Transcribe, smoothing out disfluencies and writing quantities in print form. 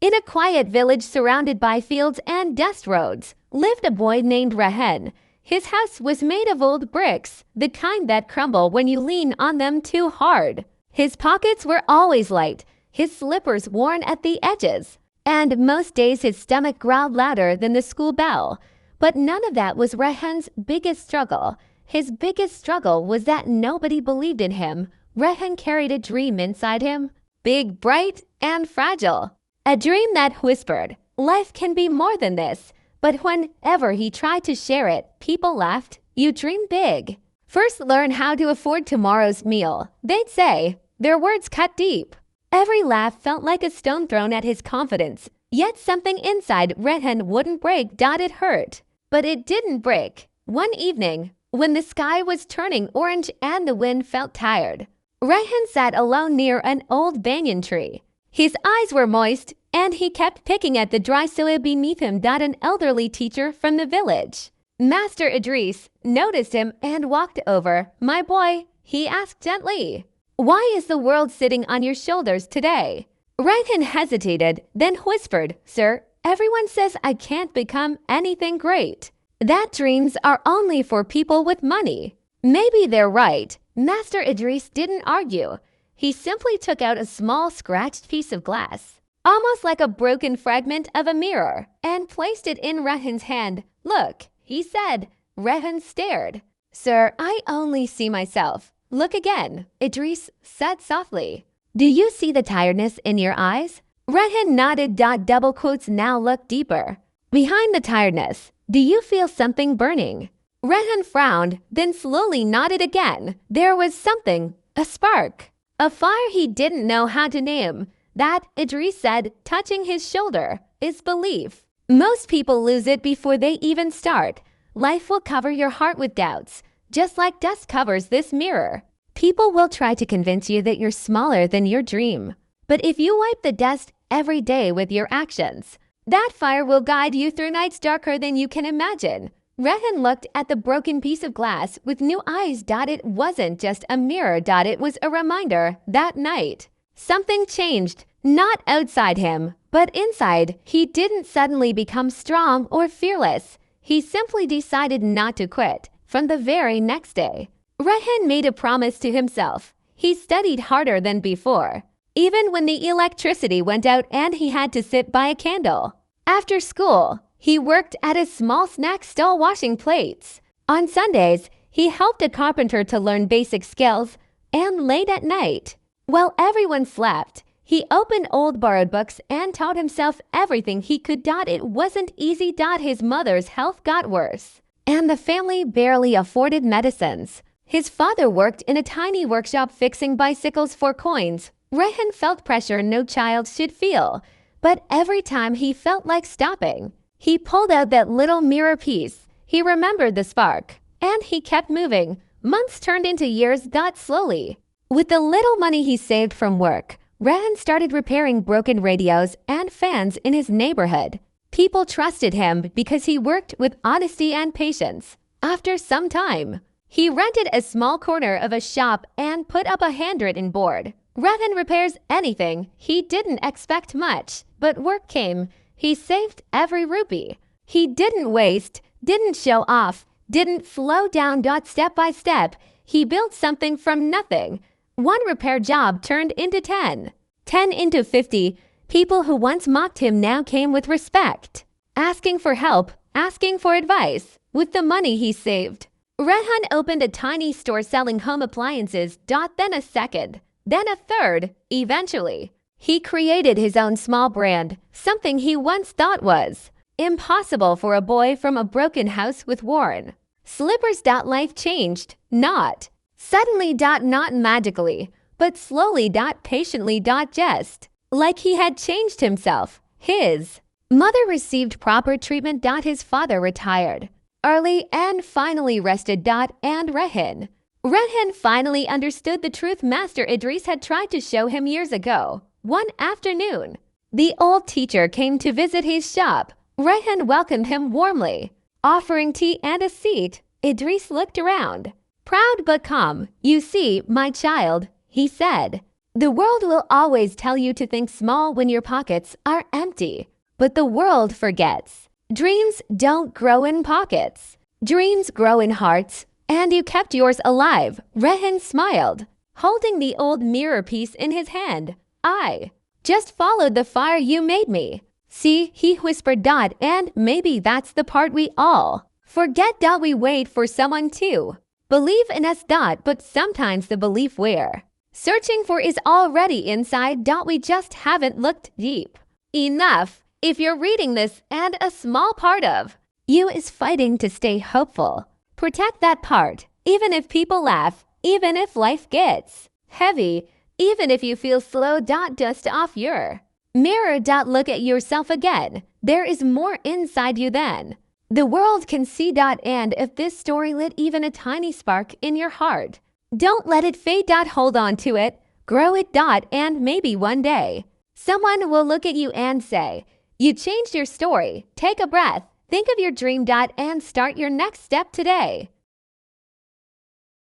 In a quiet village surrounded by fields and dust roads, lived a boy named Rehen. His house was made of old bricks, the kind that crumble when you lean on them too hard. His pockets were always light, his slippers worn at the edges, and most days his stomach growled louder than the school bell. But none of that was Rehen's biggest struggle. His biggest struggle was that nobody believed in him. Rehen carried a dream inside him, big, bright, and fragile. A dream that whispered, "Life can be more than this." But whenever he tried to share it, people laughed. "You dream big. First learn how to afford tomorrow's meal," they'd say. Their words cut deep. Every laugh felt like a stone thrown at his confidence. Yet something inside Rehen wouldn't break. It hurt. But it didn't break. One evening, when the sky was turning orange and the wind felt tired, Rehen sat alone near an old banyan tree. His eyes were moist, and he kept picking at the dry soil beneath him. An elderly teacher from the village, Master Idris, noticed him and walked over. "My boy," he asked gently, "why is the world sitting on your shoulders today?" Rehen hesitated, then whispered, "Sir, everyone says I can't become anything great. That dreams are only for people with money." Maybe they're right. Master Idris didn't argue. He simply took out a small scratched piece of glass, almost like a broken fragment of a mirror, and placed it in Rehen's hand. "Look," he said. Rehen stared. "Sir, I only see myself." "Look again," Idris said softly. "Do you see the tiredness in your eyes?" Rehen nodded. Double quotes now looked deeper. "Behind the tiredness, do you feel something burning?" Rehen frowned, then slowly nodded again. There was something, a spark, a fire he didn't know how to name. "That," Idris said, touching his shoulder, "is belief. Most people lose it before they even start. Life will cover your heart with doubts, just like dust covers this mirror. People will try to convince you that you're smaller than your dream. But if you wipe the dust every day with your actions, that fire will guide you through nights darker than you can imagine." Rehen looked at the broken piece of glass with new eyes. It wasn't just a mirror. It was a reminder. That night, something changed, not outside him, but inside. He didn't suddenly become strong or fearless. He simply decided not to quit. From the very next day, Rehen made a promise to himself. He studied harder than before, even when the electricity went out and he had to sit by a candle. After school, he worked at a small snack stall washing plates. On Sundays, he helped a carpenter to learn basic skills. And late at night, while everyone slept, he opened old borrowed books and taught himself everything he could. It wasn't easy. His mother's health got worse, and the family barely afforded medicines. His father worked in a tiny workshop fixing bicycles for coins. Rehen felt pressure no child should feel, but every time he felt like stopping, he pulled out that little mirror piece. He remembered the spark, and he kept moving. Months turned into years. Slowly, with the little money he saved from work, Rehen started repairing broken radios and fans in his neighborhood. People trusted him because he worked with honesty and patience. After some time, he rented a small corner of a shop and put up a handwritten board. "Rehen repairs anything." He didn't expect much, but work came. He saved every rupee. He didn't waste, didn't show off, didn't slow down. Step by step, he built something from nothing. One repair job turned into 10. 10 into 50. People who once mocked him now came with respect, asking for help, asking for advice. With the money he saved, Rehen opened a tiny store selling home appliances. Then a second, then a third. Eventually, he created his own small brand, something he once thought was impossible for a boy from a broken house with worn slippers. Life changed, not suddenly. Not magically, but slowly. Patiently. Just like he had changed himself. His mother received proper treatment. His father retired early and finally rested. And Rehen finally understood the truth Master Idris had tried to show him years ago. One afternoon, the old teacher came to visit his shop. Rehen welcomed him warmly, offering tea and a seat. Idris looked around, proud but calm. "You see, my child," he said, The world will always tell you to think small when your pockets are empty. But the world forgets. Dreams don't grow in pockets. Dreams grow in hearts. And you kept yours alive. Rehan smiled, holding the old mirror piece in his hand. I just followed the fire you made me. See, he whispered. And maybe that's the part we all forget. We wait for someone to believe in us. But sometimes the belief we're searching for is already inside. We just haven't looked deep enough. If you're reading this and a small part of you is fighting to stay hopeful, protect that part, even if people laugh, even if life gets heavy, even if you feel slow. Dust off your mirror. Look at yourself again. There is more inside you than the world can see. And if this story lit even a tiny spark in your heart, don't let it fade. Hold on to it, grow it. And maybe one day, someone will look at you and say, you changed your story. Take a breath, think of your dream. And start your next step today.